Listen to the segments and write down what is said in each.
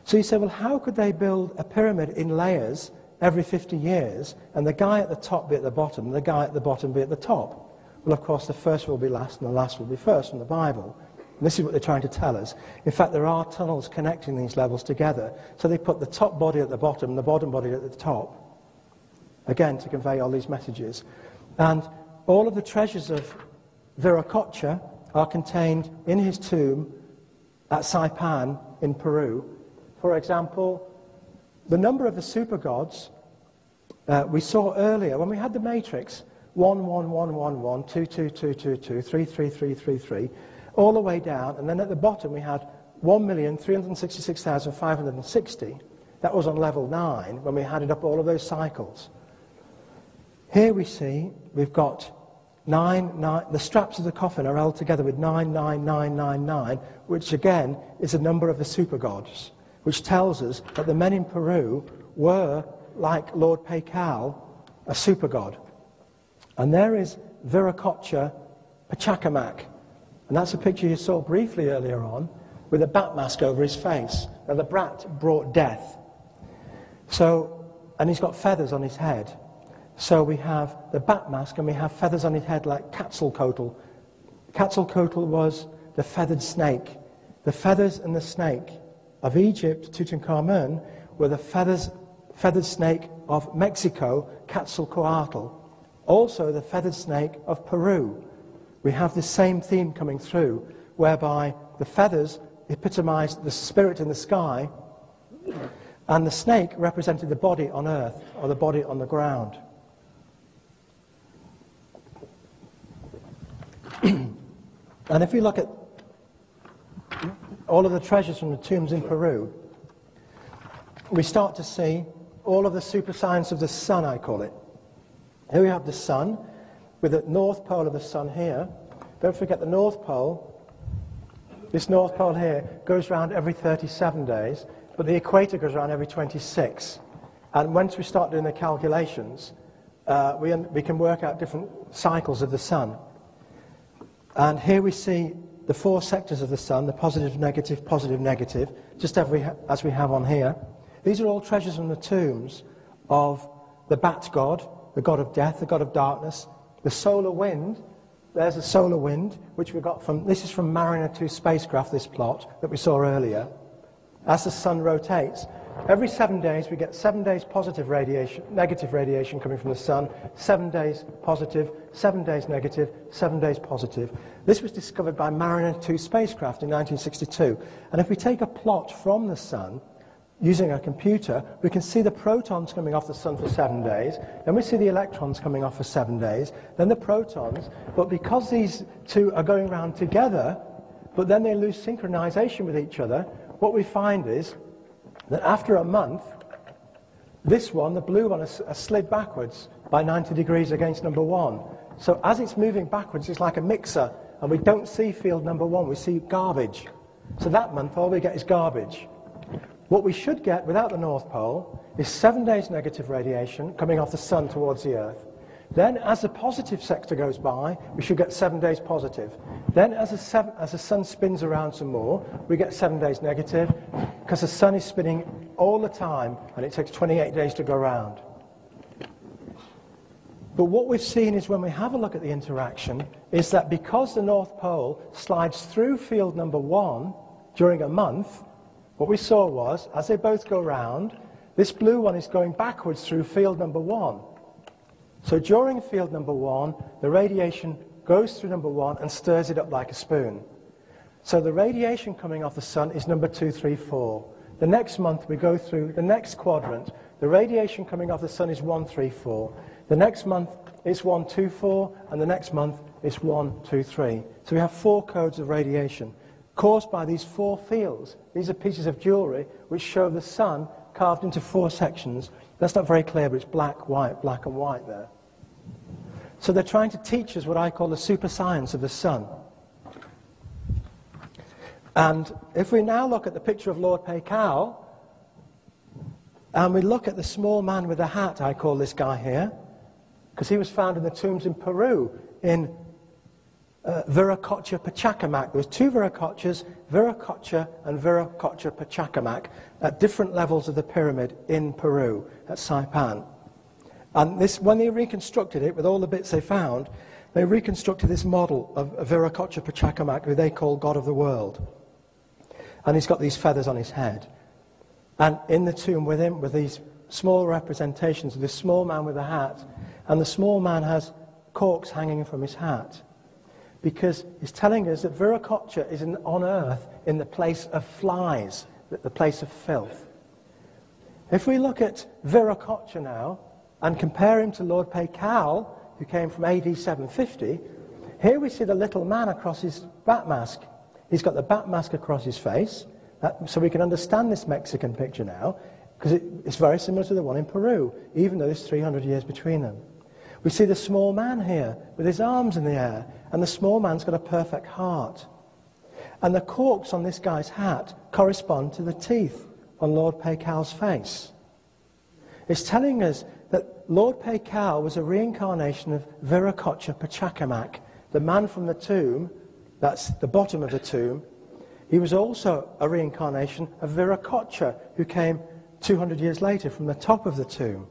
So you say, well, how could they build a pyramid in layers every 50 years, and the guy at the top be at the bottom, and the guy at the bottom be at the top? Well, of course, the first will be last, and the last will be first from the Bible. And this is what they're trying to tell us. In fact, there are tunnels connecting these levels together. So they put the top body at the bottom, and the bottom body at the top. Again, to convey all these messages. And all of the treasures of Viracocha are contained in his tomb at Saipan in Peru. For example, the number of the super gods we saw earlier when we had the matrix 1, 1, 1, 1, 1, 2, 2, 2, 2, 2, 3, 3, 3, 3, 3, all the way down, and then at the bottom we had 1,366,560. That was on level 9 when we added up all of those cycles. Here we see we've got 9, the straps of the coffin are held together with 9, 9, 9, 9, 9, which again is the number of the super gods, which tells us that the men in Peru were, like Lord Pakal, a super god. And there is Viracocha Pakal, and that's a picture you saw briefly earlier on, with a bat mask over his face. Now the bat brought death. So, and he's got feathers on his head. So we have the bat mask, and we have feathers on his head like Quetzalcoatl. Quetzalcoatl was the feathered snake. The feathers and the snake of Egypt, Tutankhamun, were the feathered snake of Mexico, Quetzalcoatl. Also the feathered snake of Peru. We have the same theme coming through, whereby the feathers epitomized the spirit in the sky, and the snake represented the body on earth, or the body on the ground. And if you look at all of the treasures from the tombs in Peru, we start to see all of the super science of the sun, I call it. Here we have the sun, with the north pole of the sun here. Don't forget the north pole. This north pole here goes around every 37 days, but the equator goes around every 26. And once we start doing the calculations, we can work out different cycles of the sun. And here we see the 4 sectors of the sun, the positive, negative, just as we have on here. These are all treasures from the tombs of the bat god, the god of death, the god of darkness, the solar wind. There's the solar wind, which we got from, this is from Mariner 2 spacecraft, this plot that we saw earlier. As the sun rotates, every 7 days we get 7 days positive radiation, negative radiation coming from the sun, 7 days positive, 7 days negative, 7 days positive. This was discovered by Mariner 2 spacecraft in 1962. And if we take a plot from the sun, using a computer, we can see the protons coming off the sun for 7 days, then we see the electrons coming off for 7 days, then the protons, but because these two are going around together, but then they lose synchronization with each other, what we find is that after a month, this one, the blue one, has slid backwards by 90 degrees against number 1. So as it's moving backwards, it's like a mixer, and we don't see field number 1, we see garbage. So that month, all we get is garbage. What we should get without the North Pole is 7 days negative radiation coming off the sun towards the Earth. Then as the positive sector goes by, we should get 7 days positive. Then as the sun spins around some more, we get 7 days negative, because the sun is spinning all the time, and it takes 28 days to go round. But what we've seen is, when we have a look at the interaction, is that because the North Pole slides through field number 1 during a month, what we saw was, as they both go round, this blue one is going backwards through field number 1. So during field number 1, the radiation goes through number 1 and stirs it up like a spoon. So the radiation coming off the sun is number 2, 3, 4. The next month we go through the next quadrant. The radiation coming off the sun is 1, 3, 4. The next month is 1, 2, 4, and the next month is 1, 2, 3. So we have 4 codes of radiation caused by these 4 fields. These are pieces of jewelry which show the sun carved into 4 sections. That's not very clear, but it's black, and white there. So they're trying to teach us what I call the super science of the sun. And if we now look at the picture of Lord Pakal, and we look at the small man with the hat, I call this guy here, because he was found in the tombs in Peru in Viracocha Pakal. There was two Viracochas, Viracocha and Viracocha Pakal, at different levels of the pyramid in Peru, at Saipan. And this, when they reconstructed it, with all the bits they found, they reconstructed this model of Viracocha Pakal, who they call God of the world. And he's got these feathers on his head. And in the tomb with him, with these small representations of this small man with a hat, and the small man has corks hanging from his hat. Because it's telling us that Viracocha is on earth in the place of flies, the place of filth. If we look at Viracocha now and compare him to Lord Pakal, who came from AD 750, here we see the little man across his bat mask. He's got the bat mask across his face, so we can understand this Mexican picture now, because it's very similar to the one in Peru, even though there's 300 years between them. We see the small man here with his arms in the air, and the small man's got a perfect heart. And the corks on this guy's hat correspond to the teeth on Lord Pakal's face. It's telling us that Lord Pakal was a reincarnation of Viracocha Pakal, the man from the tomb, that's the bottom of the tomb. He was also a reincarnation of Viracocha, who came 200 years later from the top of the tomb.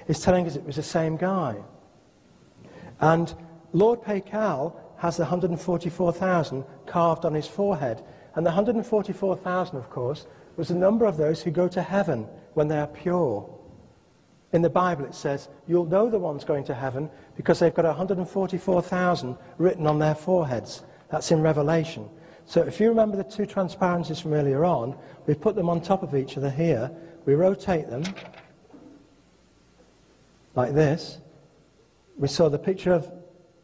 It's telling us it was the same guy. And Lord Pakal has the 144,000 carved on his forehead. And the 144,000, of course, was the number of those who go to heaven when they are pure. In the Bible it says, you'll know the ones going to heaven because they've got 144,000 written on their foreheads. That's in Revelation. So if you remember the two transparencies from earlier on, we put them on top of each other here. We rotate them like this. We saw the picture of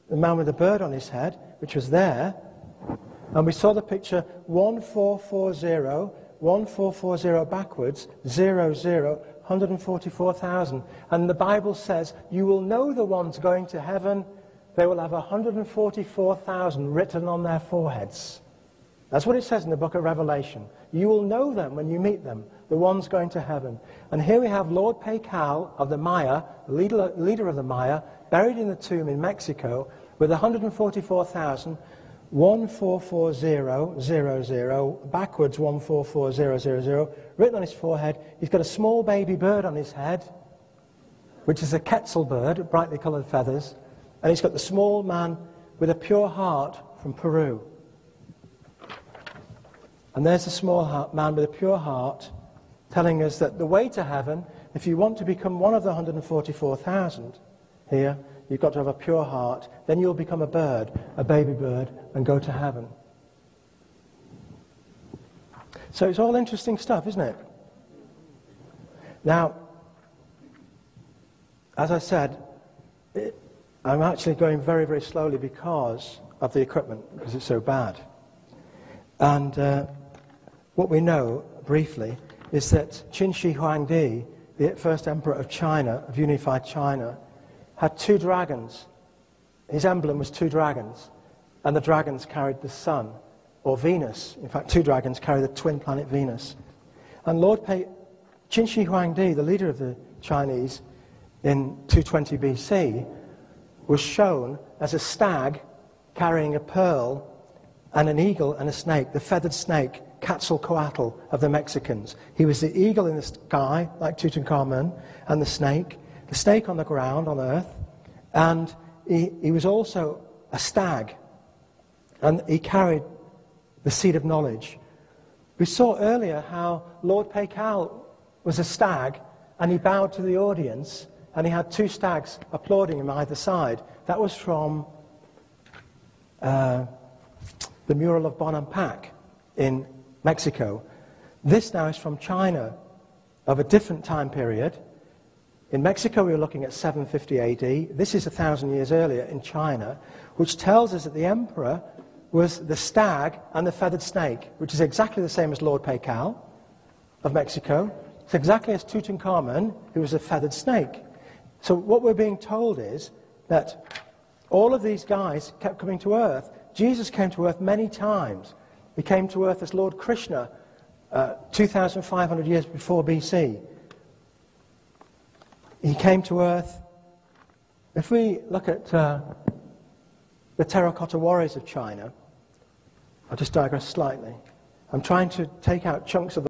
the man with the bird on his head, which was there. And we saw the picture 1440, 1440 backwards, 00, 144,000. And the Bible says, you will know the ones going to heaven. They will have 144,000 written on their foreheads. That's what it says in the book of Revelation. You will know them when you meet them, the ones going to heaven. And here we have Lord Pakal of the Maya, leader of the Maya, buried in the tomb in Mexico with 144,000, 144000, backwards 144000, written on his forehead. He's got a small baby bird on his head, which is a Quetzal bird, brightly coloured feathers. And he's got the small man with a pure heart from Peru. And there's the small man with a pure heart telling us that the way to heaven, if you want to become one of the 144,000 here, you've got to have a pure heart. Then you'll become a bird, a baby bird, and go to heaven. So it's all interesting stuff, isn't it? Now, as I said, I'm actually going very, very slowly because of the equipment, because it's so bad. And what we know, briefly, is that Qin Shi Huangdi, the first emperor of China, of unified China, had two dragons. His emblem was two dragons, and the dragons carried the sun, or Venus. In fact, two dragons carry the twin planet Venus. And Qin Shi Huangdi, the leader of the Chinese in 220 BC, was shown as a stag carrying a pearl and an eagle and a snake, the feathered snake, Quetzalcoatl of the Mexicans. He was the eagle in the sky, like Tutankhamun, and the snake on the ground, on earth, and he was also a stag, and he carried the seed of knowledge. We saw earlier how Lord Pakal was a stag, and he bowed to the audience, and he had two stags applauding him either side. That was from the mural of Bonampak in Mexico. This now is from China, of a different time period. In Mexico we were looking at 750 AD. This is 1,000 years earlier in China, which tells us that the emperor was the stag and the feathered snake, which is exactly the same as Lord Pakal of Mexico. It's exactly as Tutankhamun, who was a feathered snake. So what we're being told is that all of these guys kept coming to earth. Jesus came to earth many times. He came to earth as Lord Krishna 2,500 years before BC. He came to earth. If we look at the terracotta warriors of China. I'll just digress slightly. I'm trying to take out chunks of the